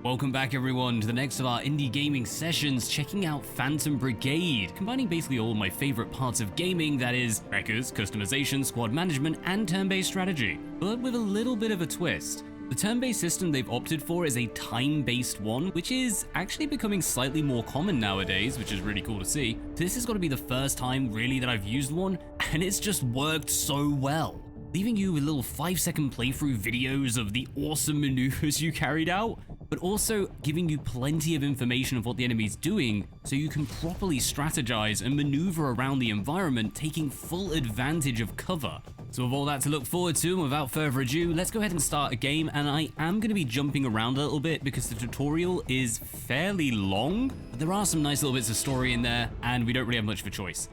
Welcome back everyone to the next of our indie gaming sessions, checking out Phantom Brigade, combining basically all my favorite parts of gaming, that is mechas, customization, squad management, and turn-based strategy, but with a little bit of a twist. The turn-based system they've opted for is a time-based one, which is actually becoming slightly more common nowadays, which is really cool to see. This is going to be the first time really that I've used one, and it's just worked so well, leaving you with little 5-second playthrough videos of the awesome maneuvers you carried out, but also giving you plenty of information of what the enemy's doing so you can properly strategize and maneuver around the environment, taking full advantage of cover. So with all that to look forward to, and without further ado, let's go ahead and start a game. And I am going to be jumping around a little bit because the tutorial is fairly long, but there are some nice little bits of story in there, and we don't really have much of a choice.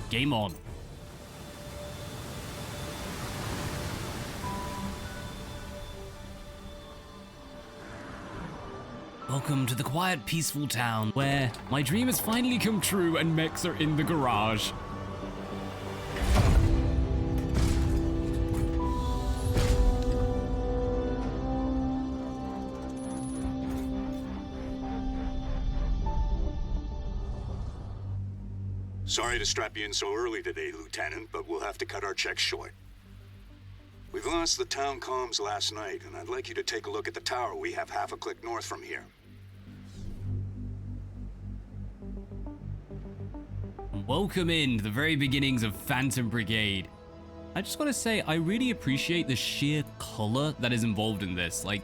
Game on. Welcome to the quiet, peaceful town where my dream has finally come true and mechs are in the garage. Sorry to strap you in so early today, Lieutenant, but we'll have to cut our checks short. We've lost the town comms last night, and I'd like you to take a look at the tower we have half a click north from here. Welcome in to the very beginnings of Phantom Brigade. I just want to say I really appreciate the sheer color that is involved in this. Like,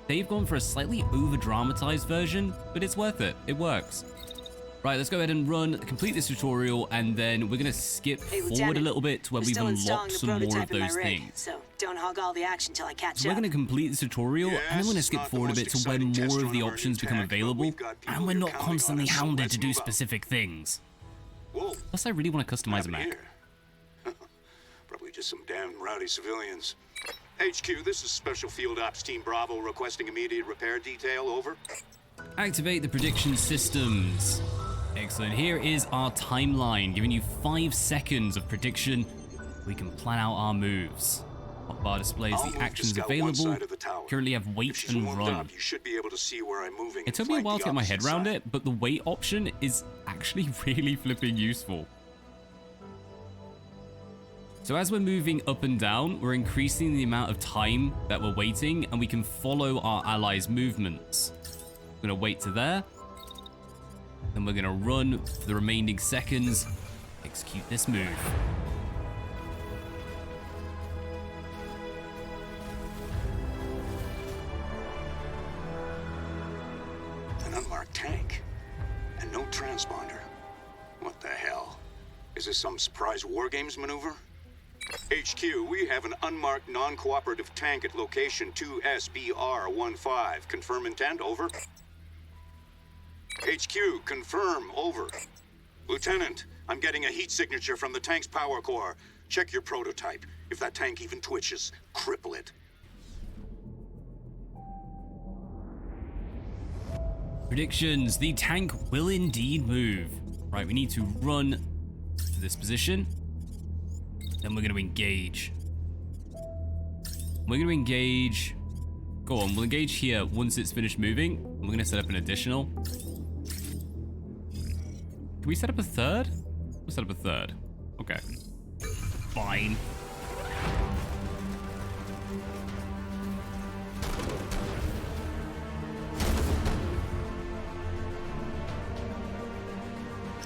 they've gone for a slightly over-dramatized version, but it's worth it. It works. Right, let's go ahead and complete this tutorial, and then we're gonna skip forward a little bit to where we've unlocked some more of those things. So don't hog all the action till I catch up. We're gonna complete the tutorial, and then we're gonna skip forward a bit to when more of the options become available, and we're not constantly hounded to do specific things. Plus, I really want to customize a mech. Probably just some damn rowdy civilians. HQ, this is Special Field Ops Team Bravo requesting immediate repair detail, over. Activate the prediction systems. Excellent. Here is our timeline, giving you 5 seconds of prediction. We can plan out our moves. Hotbar displays the actions available. Currently have wait and run. You should be able to see where I'm moving. It took me a while to get my head around it, but the wait option is actually really flipping useful. So as we're moving up and down, we're increasing the amount of time that we're waiting, and we can follow our allies' movements. We're gonna wait to there. Then we're gonna run for the remaining seconds, execute this move. An unmarked tank, and no transponder. What the hell? Is this some surprise war games maneuver? HQ, we have an unmarked non-cooperative tank at location 2SBR15. Confirm intent, over. HQ, confirm, over. Lieutenant, I'm getting a heat signature from the tank's power core. Check your prototype. If that tank even twitches, cripple it. Predictions. The tank will indeed move. Right, we need to run to this position. Then we're going to engage. We're going to engage. Go on, we'll engage here once it's finished moving. We're going to set up an additional. Can we set up a third? We'll set up a third. Okay. Fine.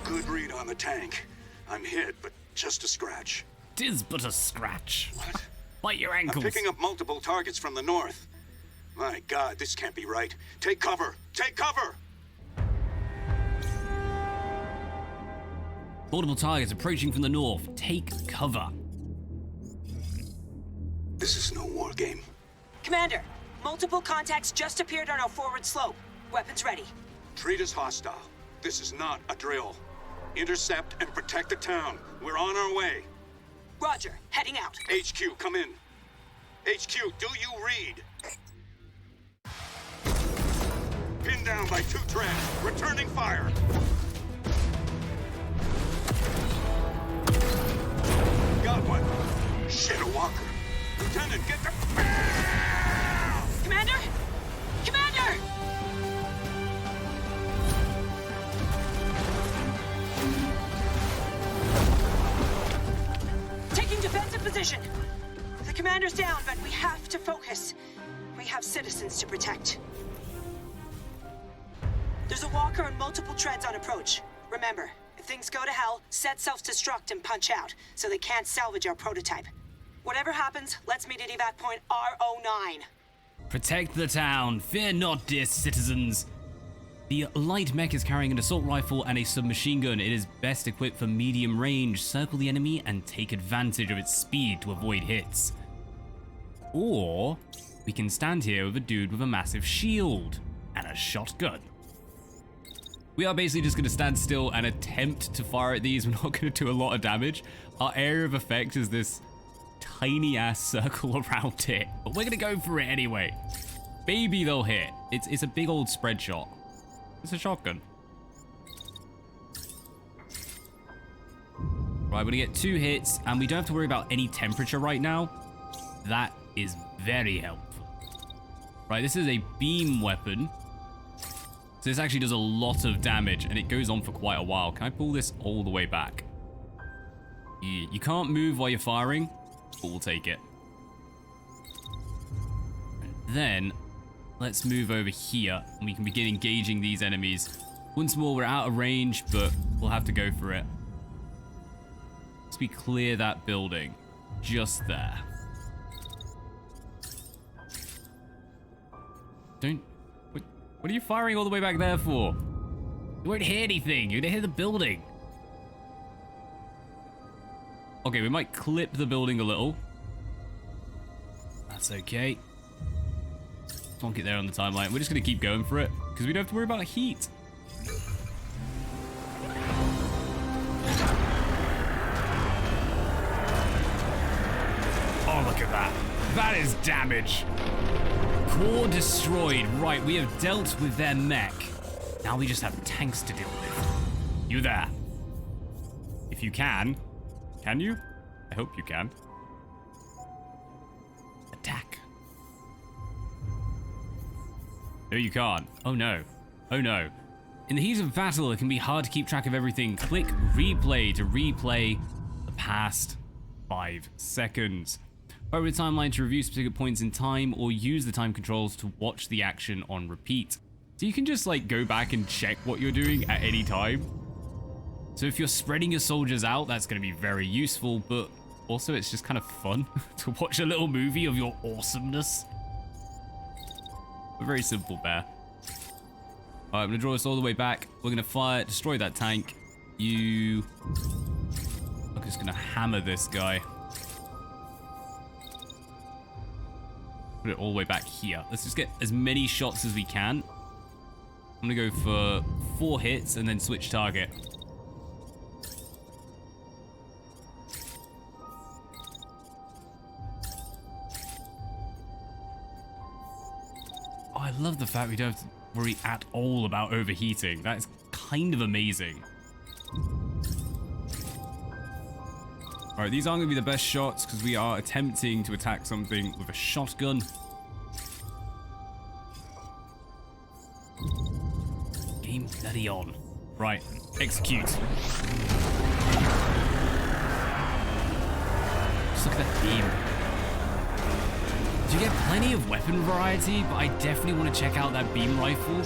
Good read on the tank. I'm hit, but just a scratch. 'Tis but a scratch. What? Bite your ankles. I'm picking up multiple targets from the north. My God, this can't be right. Take cover! Take cover! Multiple targets approaching from the north. Take cover. This is no war game. Commander, multiple contacts just appeared on our forward slope. Weapons ready. Treat us hostile. This is not a drill. Intercept and protect the town. We're on our way. Roger, heading out. HQ, come in. HQ, do you read? Pinned down by 2 treads. Returning fire. Got one. Shit, a walker. Lieutenant, get the... Commander! Commander! position. The commander's down, but we have to focus. We have citizens to protect. There's a walker and multiple treads on approach. Remember, if things go to hell, set self-destruct and punch out, so they can't salvage our prototype. Whatever happens, let's meet at evac point R09. Protect the town. Fear not, dear citizens. The light mech is carrying an assault rifle and a submachine gun. It is best equipped for medium range. Circle the enemy and take advantage of its speed to avoid hits. Or we can stand here with a dude with a massive shield and a shotgun. We are basically just going to stand still and attempt to fire at these. We're not going to do a lot of damage. Our area of effect is this tiny ass circle around it, but we're going to go for it anyway. Maybe they'll hit. It's a big old spread shot. It's a shotgun. Right, we're gonna get 2 hits, and we don't have to worry about any temperature right now. That is very helpful. Right, this is a beam weapon. So this actually does a lot of damage, and it goes on for quite a while. Can I pull this all the way back? Yeah, you can't move while you're firing, but we'll take it. And then let's move over here, and we can begin engaging these enemies. Once more, we're out of range, but we'll have to go for it. Let's we clear that building. Just there. Don't... What are you firing all the way back there for? You won't hit anything. You're gonna hit the building. Okay, we might clip the building a little. That's okay. Plonk it there on the timeline. We're just going to keep going for it, because we don't have to worry about heat. Oh, look at that. That is damage. Core destroyed. Right, we have dealt with their mech. Now we just have tanks to deal with. You there. If you can you? I hope you can. Attack. No, you can't. Oh no. Oh no. In the heat of battle, it can be hard to keep track of everything. Click replay to replay the past 5 seconds. Over the timeline to review specific points in time, or use the time controls to watch the action on repeat. So you can just like go back and check what you're doing at any time. So if you're spreading your soldiers out, that's going to be very useful, but also it's just kind of fun to watch a little movie of your awesomeness. A very simple bear. Alright, I'm going to draw this all the way back. We're going to fire, destroy that tank. I'm just going to hammer this guy. Put it all the way back here. Let's just get as many shots as we can. I'm going to go for 4 hits and then switch target. Oh, I love the fact we don't have to worry at all about overheating. That is kind of amazing. All right, these aren't going to be the best shots because we are attempting to attack something with a shotgun. Game bloody on. Right, execute. Just look at that beam. You get plenty of weapon variety, but I definitely want to check out that beam rifle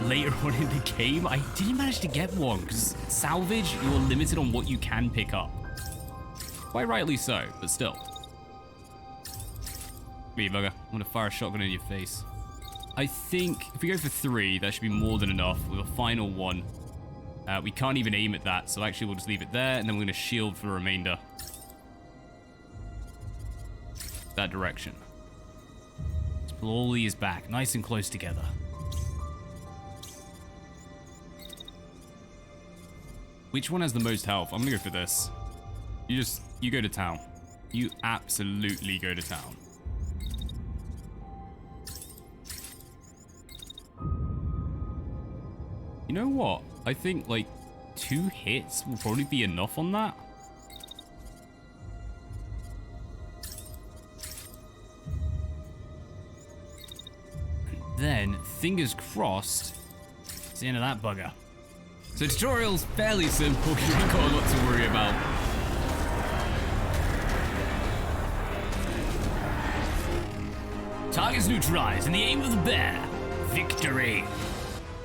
later on in the game. I didn't manage to get one because salvage, you're limited on what you can pick up. Quite rightly so, but still. Me, bugger. I'm going to fire a shotgun in your face. I think if we go for 3, that should be more than enough with a final 1. We can't even aim at that, so actually we'll just leave it there, and then we're going to shield for the remainder. That direction. Pull all these back, nice and close together. Which one has the most health? I'm gonna go for this. You go to town. You absolutely go to town. You know what? I think like 2 hits will probably be enough on that. Then, fingers crossed, it's the end of that bugger. So tutorial's fairly simple, you ain't got a lot to worry about. Targets neutralized in the aim of the bear. Victory.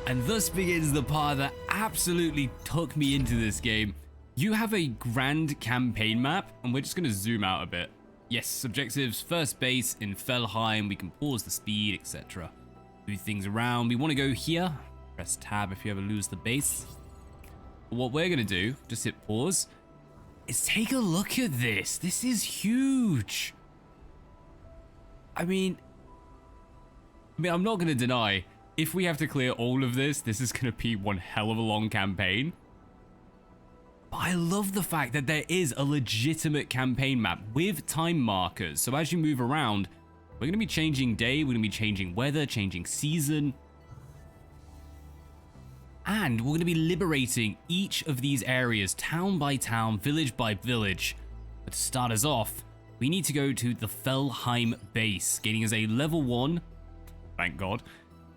And thus begins the part that absolutely took me into this game. You have a grand campaign map, and we're just going to zoom out a bit. Yes, objectives, first base in Felheim. We can pause the speed, etc. Move things around. We want to go here. Press tab if you ever lose the base. But what we're going to do, just hit pause, is take a look at this. This is huge. I mean, I'm not going to deny, if we have to clear all of this, this is going to be one hell of a long campaign. But I love the fact that there is a legitimate campaign map with time markers. So as you move around, we're going to be changing day, we're going to be changing weather, changing season. And we're going to be liberating each of these areas, town by town, village by village. But to start us off, we need to go to the Felheim base, gaining us a level 1, thank God,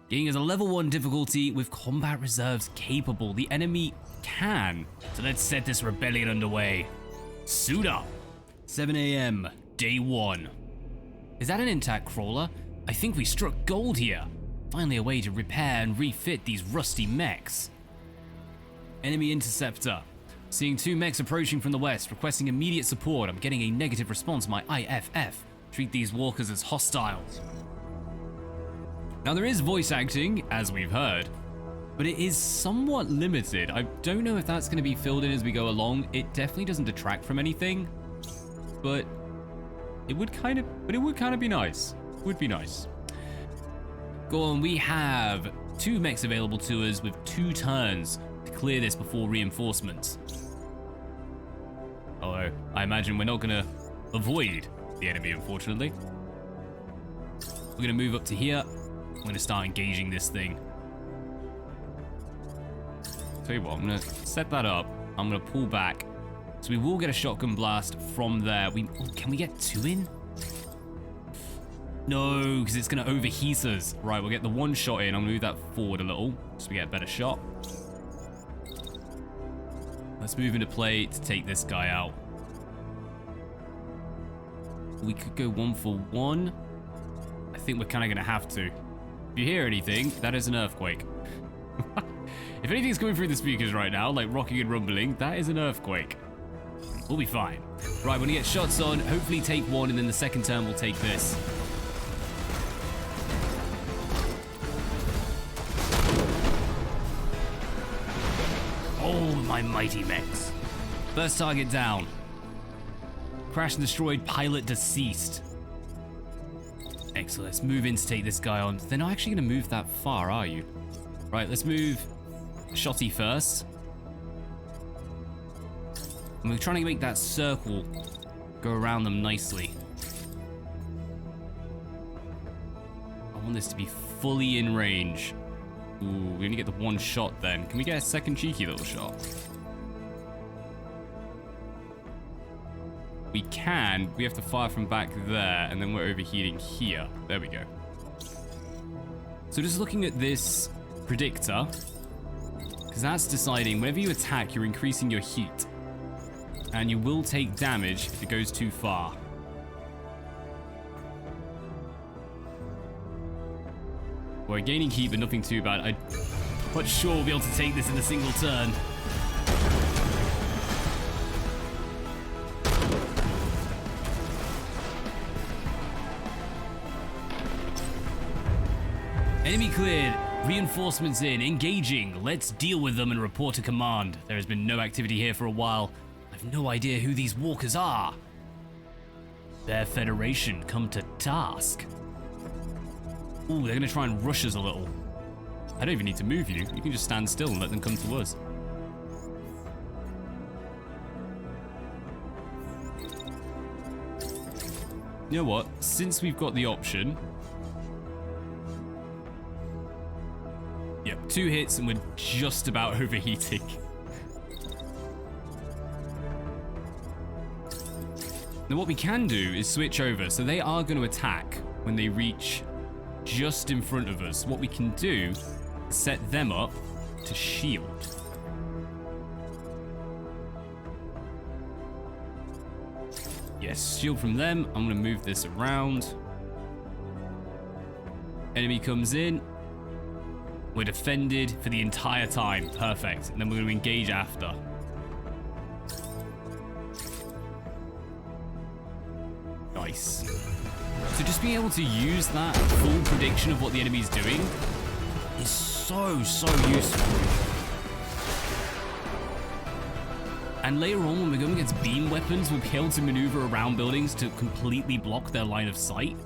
gaining us a level 1 difficulty with combat reserves capable. The enemy can. So let's set this rebellion underway. Suit up. 7 a.m. Day 1. Is that an intact crawler? I think we struck gold here. Finally a way to repair and refit these rusty mechs. Enemy interceptor. Seeing 2 mechs approaching from the west, requesting immediate support. I'm getting a negative response to my IFF. Treat these walkers as hostiles. Now there is voice acting, as we've heard, but it is somewhat limited. I don't know if that's going to be filled in as we go along. It definitely doesn't detract from anything, but it would kind of be nice. It would be nice. Go on, we have 2 mechs available to us with 2 turns to clear this before reinforcements. Although, I imagine we're not going to avoid the enemy, unfortunately. We're going to move up to here. I'm going to start engaging this thing. Tell you what, I'm going to set that up. I'm going to pull back. So we will get a shotgun blast from there. Can we get 2 in? No, because it's going to overheat us. Right, we'll get the 1 shot in. I'm going to move that forward a little so we get a better shot. Let's move into play to take this guy out. We could go 1 for 1. I think we're kind of going to have to. If you hear anything, that is an earthquake. If anything's coming through the speakers right now, like rocking and rumbling, that is an earthquake. We'll be fine. Right, when we get shots on, hopefully take 1, and then the second turn we'll take this. Oh, my mighty mechs. First target down. Crash and destroyed, pilot deceased. Excellent, let's move in to take this guy on. They're not actually going to move that far, are you? Right, let's move Shotty first. And we're trying to make that circle go around them nicely. I want this to be fully in range. Ooh, we only get the 1 shot then. Can we get a second cheeky little shot? We can. We have to fire from back there, and then we're overheating here. There we go. So just looking at this predictor, because that's deciding whenever you attack, you're increasing your heat. And you will take damage if it goes too far. We're gaining heat, but nothing too bad. I'm not sure we'll be able to take this in a single turn. Enemy cleared. Reinforcements in. Engaging. Let's deal with them and report to command. There has been no activity here for a while. I've no idea who these walkers are. Their Federation come to task. Ooh, they're gonna try and rush us a little. I don't even need to move you. You can just stand still and let them come to us. You know what? Since we've got the option... Yep, 2 hits and we're just about overheating. Now what we can do is switch over. So they are going to attack when they reach just in front of us. What we can do is set them up to shield. Yes, shield from them. I'm going to move this around. Enemy comes in. We're defended for the entire time. Perfect. And then we're going to engage after. Nice. So just being able to use that full prediction of what the enemy's doing is so useful. And later on, when we're going against beam weapons, we'll be able to maneuver around buildings to completely block their line of sight.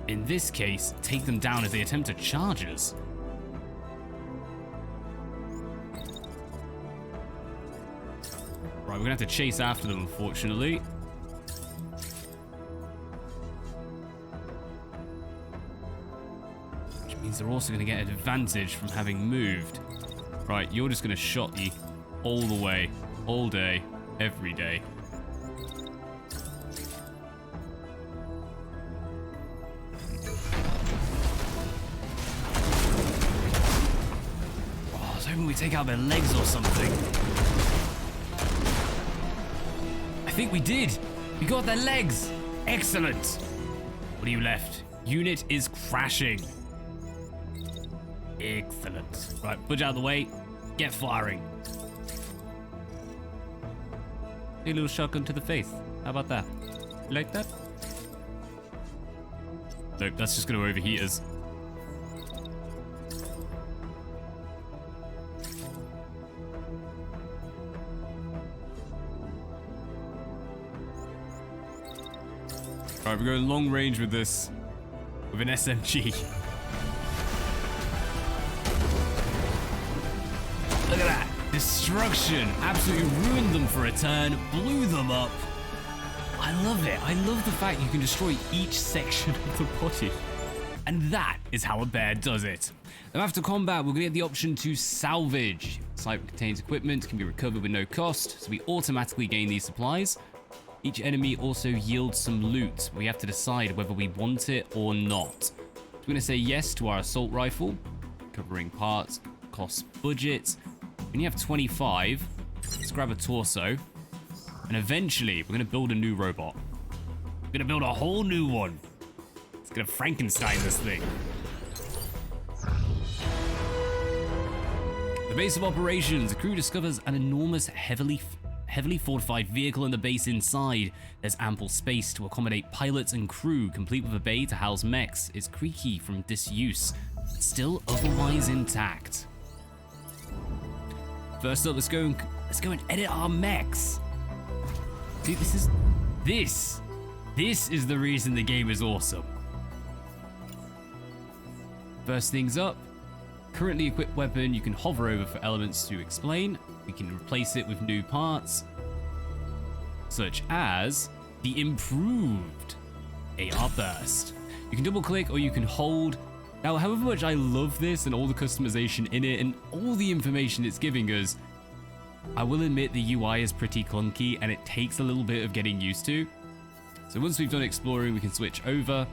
In this case, take them down as they attempt to charge us. Right, we're gonna have to chase after them, unfortunately. Which means they're also gonna get an advantage from having moved. Right, you're just gonna shot you all the way, all day, every day. Oh, I was hoping we take out their legs or something. I think we did. We got their legs. Excellent. What are you left? Unit is crashing. Excellent. Right, budge out of the way. Get firing. A little shotgun to the face. How about that? You like that? Nope, that's just going to overheat us. Alright, we're going long range with this. With an SMG. Look at that. Destruction. Absolutely ruined them for a turn. Blew them up. I love it. I love the fact you can destroy each section of the body. And that is how a bear does it. Now after combat, we're going to get the option to salvage. The site contains equipment, can be recovered with no cost. So we automatically gain these supplies. Each enemy also yields some loot. We have to decide whether we want it or not. So we're going to say yes to our assault rifle. Covering parts, cost budget. When you have 25, let's grab a torso. And eventually, we're going to build a new robot. We're going to build a whole new one. It's going to Frankenstein this thing. The base of operations. The crew discovers an enormous, heavily fortified vehicle in the base inside. There's ample space to accommodate pilots and crew, complete with a bay to house mechs. It's creaky from disuse, but still otherwise intact. First up, let's go and edit our mechs. Dude, this is the reason the game is awesome. First things up, currently equipped weapon, you can hover over for elements to explain. We can replace it with new parts, such as the improved AR burst. You can double click or you can hold. Now, however much I love this and all the customization in it and all the information it's giving us, I will admit the UI is pretty clunky and it takes a little bit of getting used to. So once we've done exploring, we can switch over.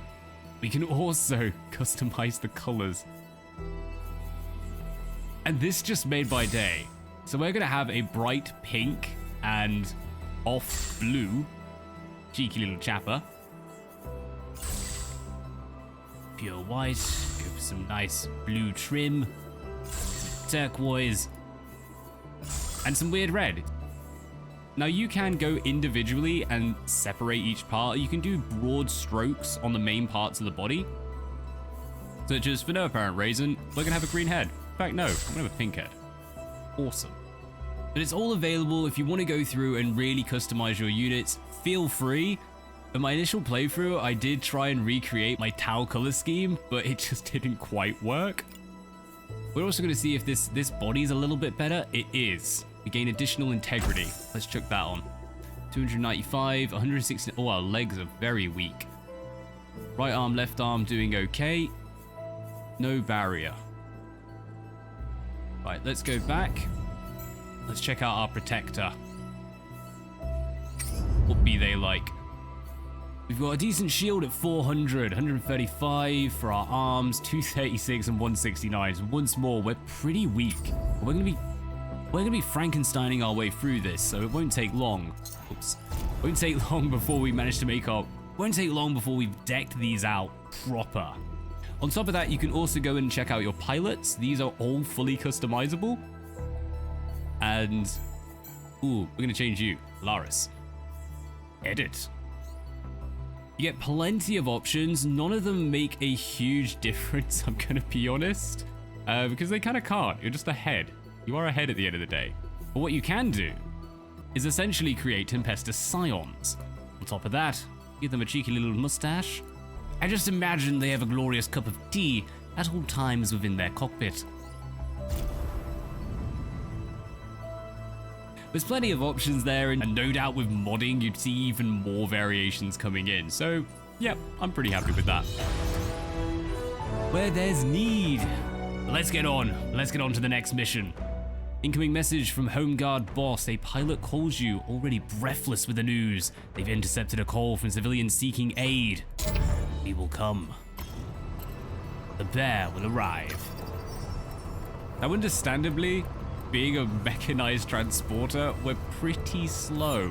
We can also customize the colors. And this just made my day. So we're going to have a bright pink and off blue. Cheeky little chapper. Pure white. Go for some nice blue trim. Turquoise. And some weird red. Now you can go individually and separate each part. You can do broad strokes on the main parts of the body. Such as, for no apparent reason, we're going to have a green head. In fact, no, I'm going to have a pink head. Awesome. But it's all available if you want to go through and really customize your units. Feel free. In my initial playthrough, I did try and recreate my Tau color scheme, but it just didn't quite work. We're also going to see if this body's a little bit better. It is. We gain additional integrity. Let's chuck that on. 295, 160. Oh, our legs are very weak. Right arm, left arm doing okay. No barrier. Right, let's go back. Let's check out our protector. What be they like? We've got a decent shield at 400, 135 for our arms, 236 and 169. So once more, we're pretty weak. We're going to be We're gonna be Frankensteining our way through this, so it won't take long. Oops. Won't take long before we manage to won't take long before we've decked these out proper. On top of that, you can also go and check out your pilots. These are all fully customizable. And, ooh, we're gonna change you, Laris. Edit. You get plenty of options. None of them make a huge difference, I'm gonna be honest. Because they kind of can't. You're just a head. You are a head at the end of the day. But what you can do is essentially create Tempestus Scions. On top of that, give them a cheeky little mustache. And just imagine they have a glorious cup of tea at all times within their cockpit. There's plenty of options there, and no doubt with modding, you'd see even more variations coming in. So, yep, I'm pretty happy with that. Where there's need. Let's get on to the next mission. Incoming message from Home Guard boss. A pilot calls you, already breathless with the news. They've intercepted a call from civilians seeking aid. We will come. The bear will arrive. Now, understandably, being a mechanized transporter, we're pretty slow.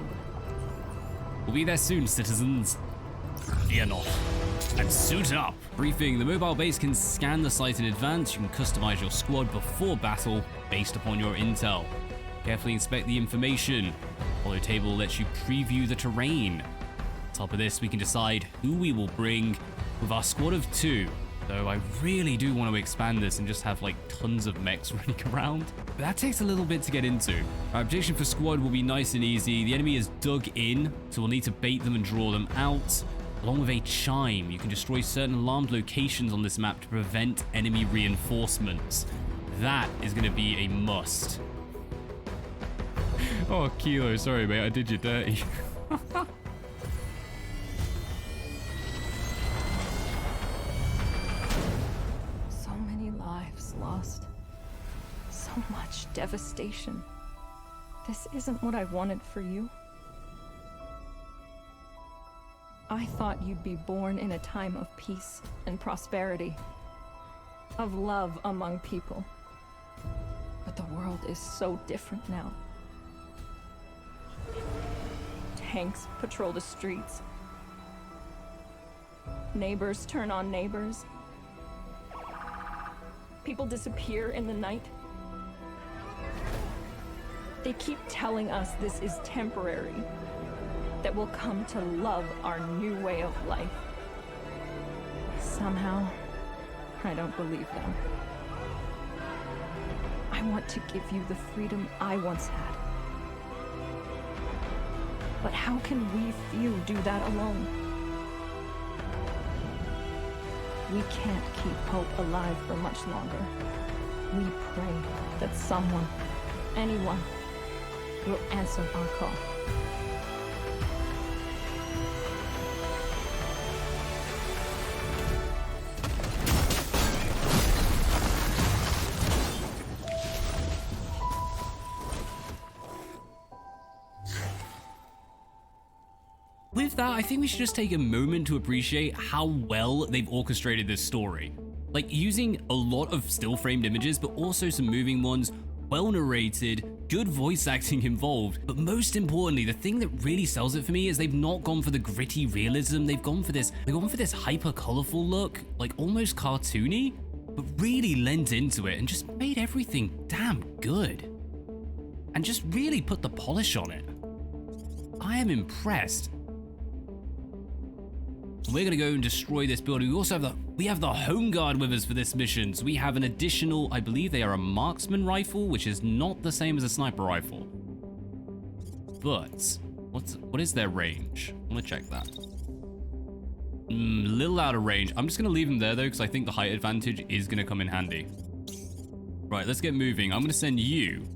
We'll be there soon, citizens. Fear not. And suit up. Briefing, the mobile base can scan the site in advance. You can customize your squad before battle based upon your intel. Carefully inspect the information. Follow table lets you preview the terrain. On top of this, we can decide who we will bring with our squad of 2. Though I really do want to expand this and just have like tons of mechs running around. But that takes a little bit to get into. Our objective for squad will be nice and easy. The enemy is dug in, so we'll need to bait them and draw them out. Along with a chime, you can destroy certain alarmed locations on this map to prevent enemy reinforcements. That is going to be a must. Oh, Kilo, sorry mate, I did you dirty. So many lives lost. So much devastation. This isn't what I wanted for you. I thought you'd be born in a time of peace and prosperity, of love among people. But the world is so different now. Tanks patrol the streets. Neighbors turn on neighbors. People disappear in the night. They keep telling us this is temporary, that we'll come to love our new way of life. Somehow, I don't believe them. I want to give you the freedom I once had. But how can we few do that alone? We can't keep hope alive for much longer. We pray that someone, anyone, will answer our call. With that, I think we should just take a moment to appreciate how well they've orchestrated this story. Like, using a lot of still framed images, but also some moving ones, well narrated, good voice acting involved, but most importantly, the thing that really sells it for me is they've not gone for the gritty realism, they've gone for this hyper colorful look, like almost cartoony, but really lent into it and just made everything damn good. And just really put the polish on it. I am impressed. We're gonna go and destroy this building. We have the Home Guard with us for this mission. So we have an additional, I believe they are a marksman rifle, which is not the same as a sniper rifle. But what is their range? I'm gonna check that. A little out of range. I'm just gonna leave them there though, because I think the height advantage is gonna come in handy. Right, let's get moving. I'm gonna send you,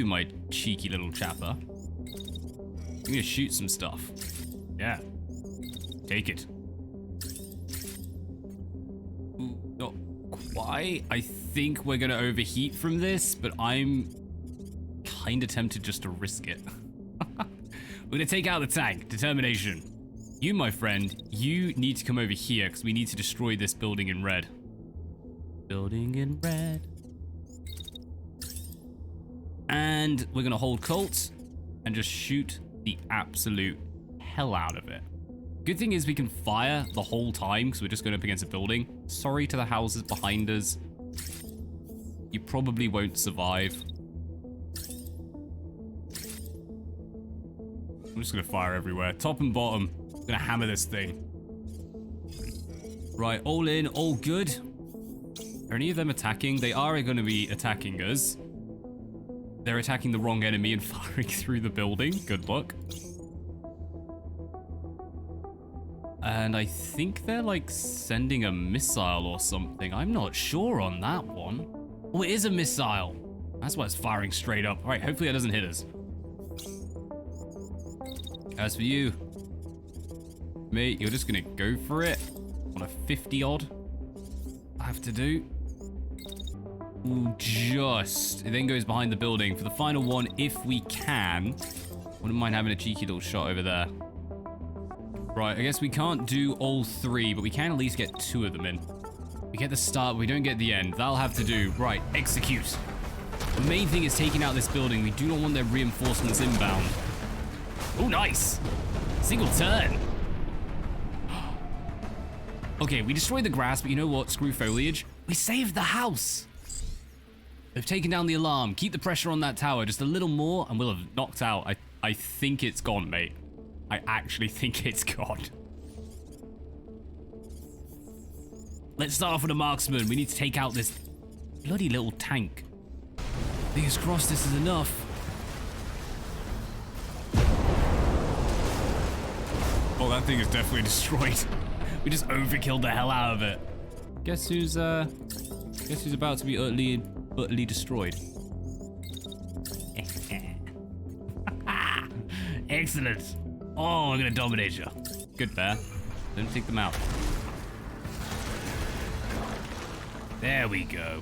my cheeky little chapper. I'm gonna shoot some stuff. Yeah. Take it. Ooh, not quite. I think we're gonna overheat from this, but I'm kinda tempted just to risk it. We're gonna take out the tank. Determination. You, my friend, you need to come over here because we need to destroy this building in red. Building in red. And we're gonna hold Colt and just shoot the absolute hell out of it. Good thing is we can fire the whole time because we're just going up against a building. Sorry to the houses behind us. You probably won't survive. I'm just going to fire everywhere. Top and bottom. I'm going to hammer this thing. Right, all in, all good. Are any of them attacking? They are going to be attacking us. They're attacking the wrong enemy and firing through the building. Good luck. And I think they're like sending a missile or something. I'm not sure on that one. Oh, it is a missile. That's why it's firing straight up. All right, hopefully that doesn't hit us. As for you, mate, you're just gonna go for it on a 50 odd. I have to do. Ooh, just. It then goes behind the building for the final one if we can. Wouldn't mind having a cheeky little shot over there. Right, I guess we can't do all three, but we can at least get 2 of them in. We get the start, but we don't get the end. That'll have to do. Right, execute. The main thing is taking out this building. We do not want their reinforcements inbound. Oh, nice. Single turn. Okay, we destroyed the grass, but you know what? Screw foliage. We saved the house. They've taken down the alarm. Keep the pressure on that tower just a little more, and we'll have knocked out. I think it's gone, mate. I actually think it's gone. Let's start off with a marksman. We need to take out this bloody little tank. Fingers crossed this is enough. Oh, that thing is definitely destroyed. We just overkilled the hell out of it. Guess who's about to be utterly destroyed? Excellent. Oh, I'm gonna dominate you. Good bear. Don't take them out. There we go.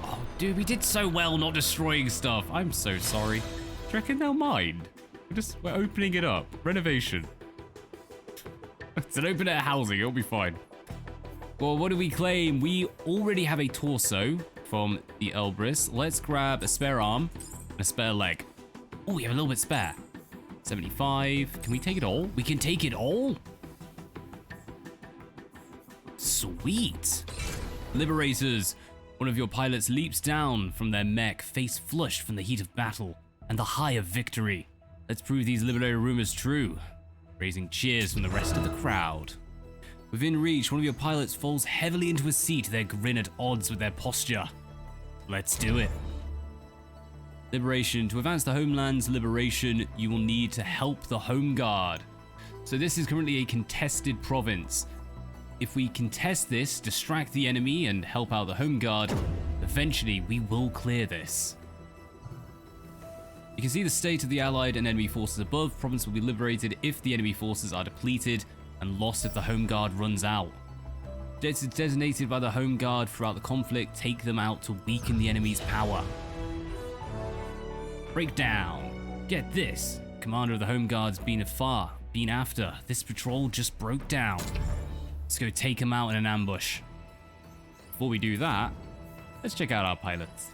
Oh, dude, we did so well not destroying stuff. I'm so sorry. Do you reckon they'll mind? We're opening it up. Renovation. It's an open air housing. It'll be fine. Well, what do we claim? We already have a torso from the Elbrus. Let's grab a spare arm and a spare leg. Oh, we have a little bit spare. 75. Can we take it all? We can take it all? Sweet. Liberators. One of your pilots leaps down from their mech, face flushed from the heat of battle and the high of victory. Let's prove these Liberator rumors true. Raising cheers from the rest of the crowd. Within reach, one of your pilots falls heavily into a seat, their grin at odds with their posture. Let's do it. Liberation. To advance the homeland's liberation, you will need to help the Home Guard. So this is currently a contested province. If we contest this, distract the enemy, and help out the Home Guard, eventually we will clear this. You can see the state of the allied and enemy forces above. Province will be liberated if the enemy forces are depleted and lost if the Home Guard runs out. Jets designated by the Home Guard throughout the conflict, take them out to weaken the enemy's power. Breakdown. Get this. Commander of the Home Guard's been after. This patrol just broke down. Let's go take them out in an ambush. Before we do that, let's check out our pilots.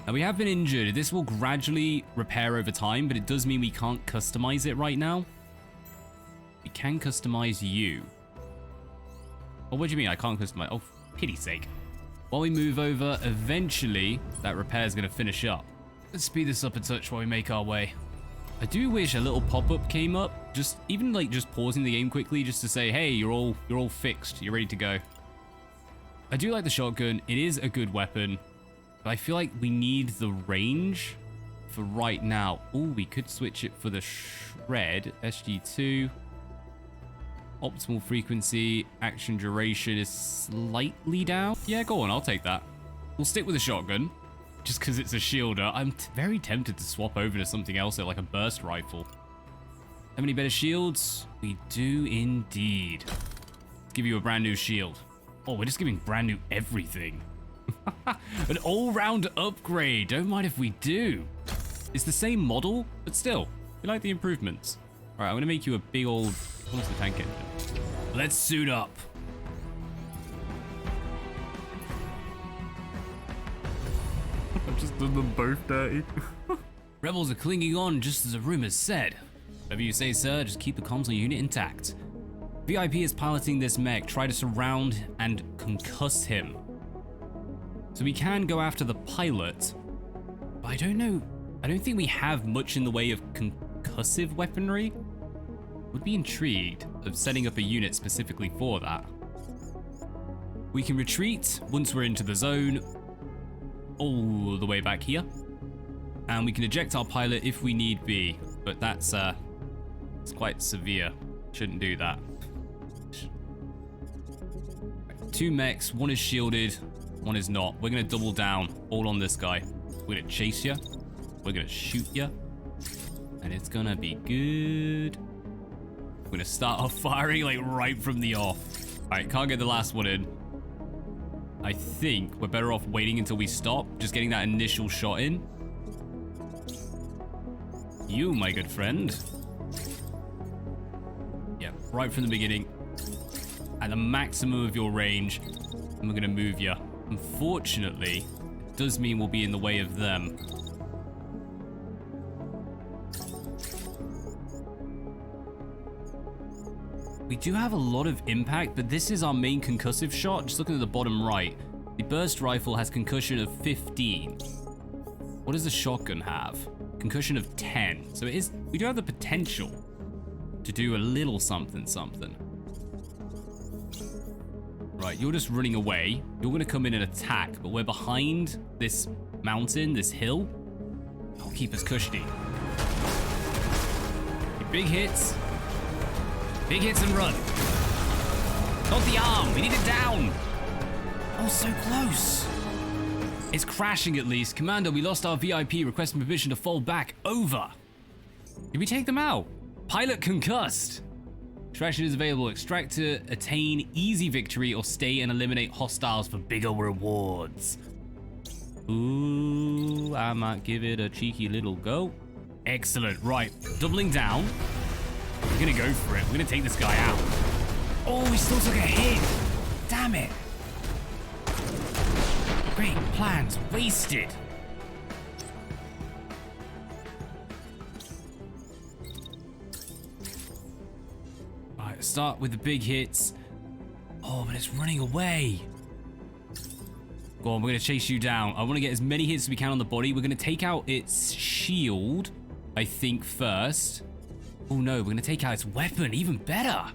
Now, we have been injured. This will gradually repair over time, but it does mean we can't customize it right now. We can customize you. Oh, what do you mean I can't customize? Oh, for pity's sake. While we move over, eventually that repair is going to finish up. Let's speed this up a touch while we make our way. I do wish a little pop-up came up, just pausing the game quickly just to say, hey, you're all fixed, you're ready to go. I do like the shotgun. It is a good weapon, but I feel like we need the range for right now. Oh, we could switch it for the shred. SG2. Optimal frequency, action duration is slightly down. Yeah, go on, I'll take that. We'll stick with the shotgun, just because it's a shielder. I'm very tempted to swap over to something else, like a burst rifle. Have any better shields? We do indeed. Let's give you a brand new shield. Oh, we're just giving brand new everything. An all-round upgrade. Don't mind if we do. It's the same model, but still, we like the improvements. All right, I'm gonna make you a big old, what's the tank engine? Let's suit up. done them both dirty. Rebels are clinging on just as the rumors said. Whatever you say, sir, just keep the comms on your unit intact. VIP is piloting this mech. Try to surround and concuss him. So we can go after the pilot, but I don't know. I don't think we have much in the way of concussive weaponry. Would be intrigued of setting up a unit specifically for that. We can retreat once we're into the zone, all the way back here. And we can eject our pilot if we need be, but that's it's quite severe. Shouldn't do that. 2 mechs, 1 is shielded, 1 is not. We're gonna double down all on this guy. We're gonna chase you. We're gonna shoot you. And it's gonna be good. We're gonna start off firing like right from the off. All right, can't get the last one in. I think we're better off waiting until we stop, just getting that initial shot in. You, my good friend. Yeah, right from the beginning. At the maximum of your range, and we're gonna move you. Unfortunately, it does mean we'll be in the way of them. We do have a lot of impact, but this is our main concussive shot. Just looking at the bottom right, the burst rifle has concussion of 15. What does the shotgun have? Concussion of 10. So it is, we do have the potential to do a little something. Right, you're just running away. You're gonna come in and attack, but we're behind this mountain, this hill. That'll keep us cushiony. Big hits. Big hits and run. Not the arm, we need it down. Oh, so close. It's crashing at least. Commander, we lost our VIP, requesting permission to fall back. Over. Did we take them out? Pilot concussed. Extraction is available. Extract to attain easy victory or stay and eliminate hostiles for bigger rewards. Ooh, I might give it a cheeky little go. Excellent. Right, doubling down. We're gonna go for it. We're gonna take this guy out. Oh, we still took a hit. Damn it. Great plans wasted. Alright, start with the big hits. Oh, but it's running away. Go on, we're gonna chase you down. I wanna get as many hits as we can on the body. We're gonna take out its shield, I think, first. Oh no, we're gonna take out its weapon, even better.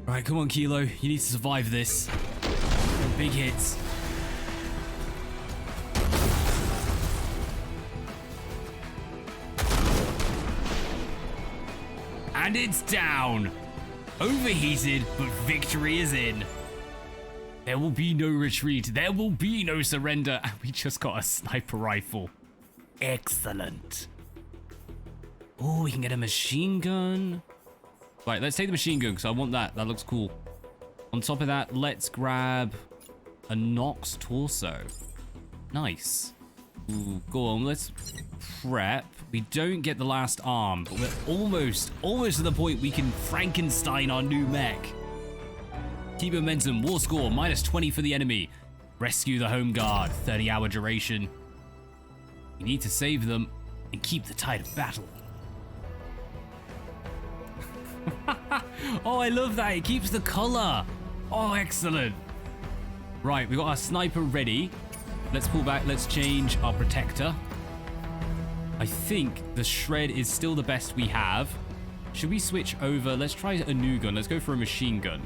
Alright, come on, Kilo. You need to survive this. Big hits. And it's down. Overheated, but victory is in. There will be no retreat. There will be no surrender. And we just got a sniper rifle. Excellent. Oh, we can get a machine gun. Right, let's take the machine gun because I want that. That looks cool. On top of that, let's grab a Nox torso. Nice. Ooh, go on, let's prep. We don't get the last arm, but we're almost to the point we can Frankenstein our new mech. Keep momentum, war score, -20 for the enemy. Rescue the home guard, 30-hour duration. We need to save them and keep the tide of battle. Oh, I love that. It keeps the color. Oh, excellent. Right, we got our sniper ready. Let's pull back. Let's change our protector. I think the shred is still the best we have. Should we switch over? Let's try a new gun. Let's go for a machine gun.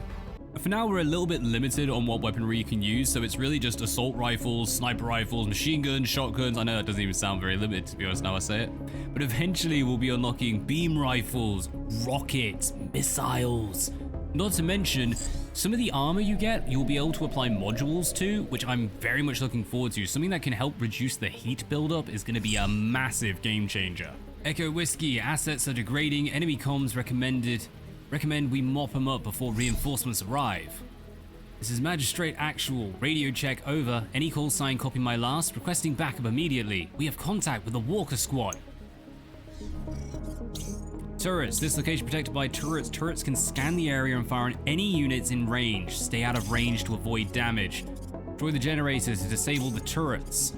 For now, we're a little bit limited on what weaponry you can use, so it's really just assault rifles, sniper rifles, machine guns, shotguns. I know that doesn't even sound very limited, to be honest, now I say it. But eventually, we'll be unlocking beam rifles, rockets, missiles. Not to mention, some of the armor you get, you'll be able to apply modules to, which I'm very much looking forward to. Something that can help reduce the heat buildup is going to be a massive game changer. Echo Whiskey, assets are degrading, enemy comms recommend we mop them up before reinforcements arrive. This is Magistrate Actual. Radio check over. Any call sign copy my last. Requesting backup immediately. We have contact with the Walker Squad. Turrets. This location protected by turrets. Turrets can scan the area and fire on any units in range. Stay out of range to avoid damage. Destroy the generators to disable the turrets.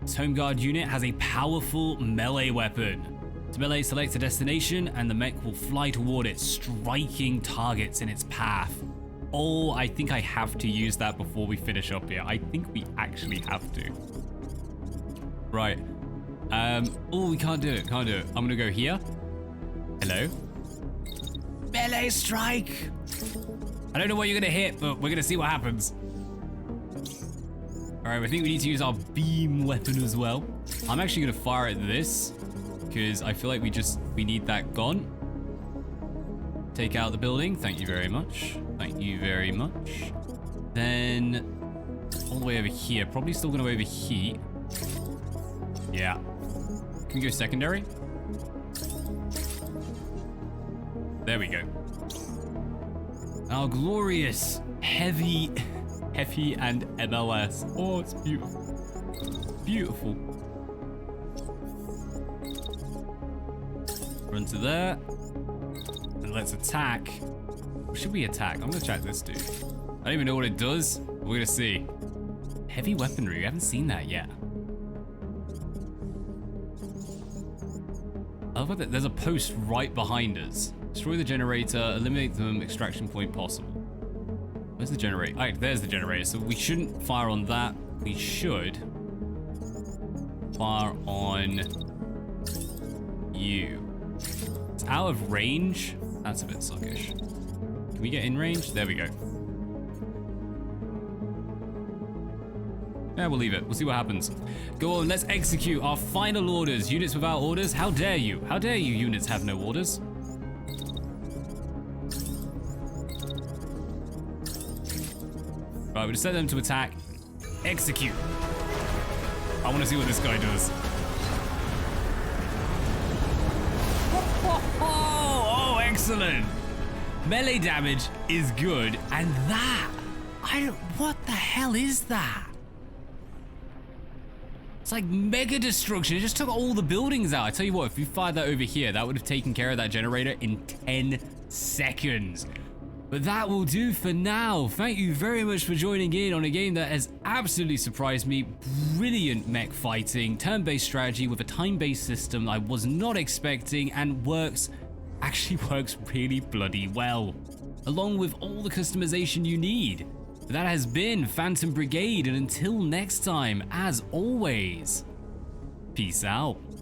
This Home Guard unit has a powerful melee weapon. To melee, select a destination and the mech will fly toward it, striking targets in its path. Oh, I think I have to use that before we finish up here. I think we actually have to. Right. Oh, we can't do it, can't do it. I'm gonna go here. Hello? Melee strike! I don't know what you're gonna hit, but we're gonna see what happens. All right, I think we need to use our beam weapon as well. I'm actually gonna fire at this because I feel like we need that gone. Take out the building, thank you very much. Thank you very much. Then all the way over here, probably still gonna overheat. Yeah. Can we go secondary? There we go. Our glorious heavy and MLS. Oh, it's beautiful. Beautiful. Run to there. And let's attack. What should we attack? I'm gonna attack this dude. I don't even know what it does. We're gonna see. Heavy weaponry, we haven't seen that yet. I love that there's a post right behind us. Destroy the generator, eliminate the extraction point possible. Where's the generator? Alright, there's the generator. So we shouldn't fire on that. We should fire on you. It's out of range. That's a bit suckish. Can we get in range? There we go. Yeah, we'll leave it. We'll see what happens. Go on, let's execute our final orders. Units without orders? How dare you? How dare you units have no orders? Right, we'll set them to attack. Execute. I want to see what this guy does. Oh, excellent. Melee damage is good. And that, what the hell is that? It's like mega destruction. It just took all the buildings out. I tell you what, if we fired that over here, that would have taken care of that generator in 10 seconds. But that will do for now. Thank you very much for joining in on a game that has absolutely surprised me. Brilliant mech fighting, turn-based strategy with a time-based system I was not expecting and actually works really bloody well. Along with all the customization you need. That has been Phantom Brigade, and until next time, as always, peace out.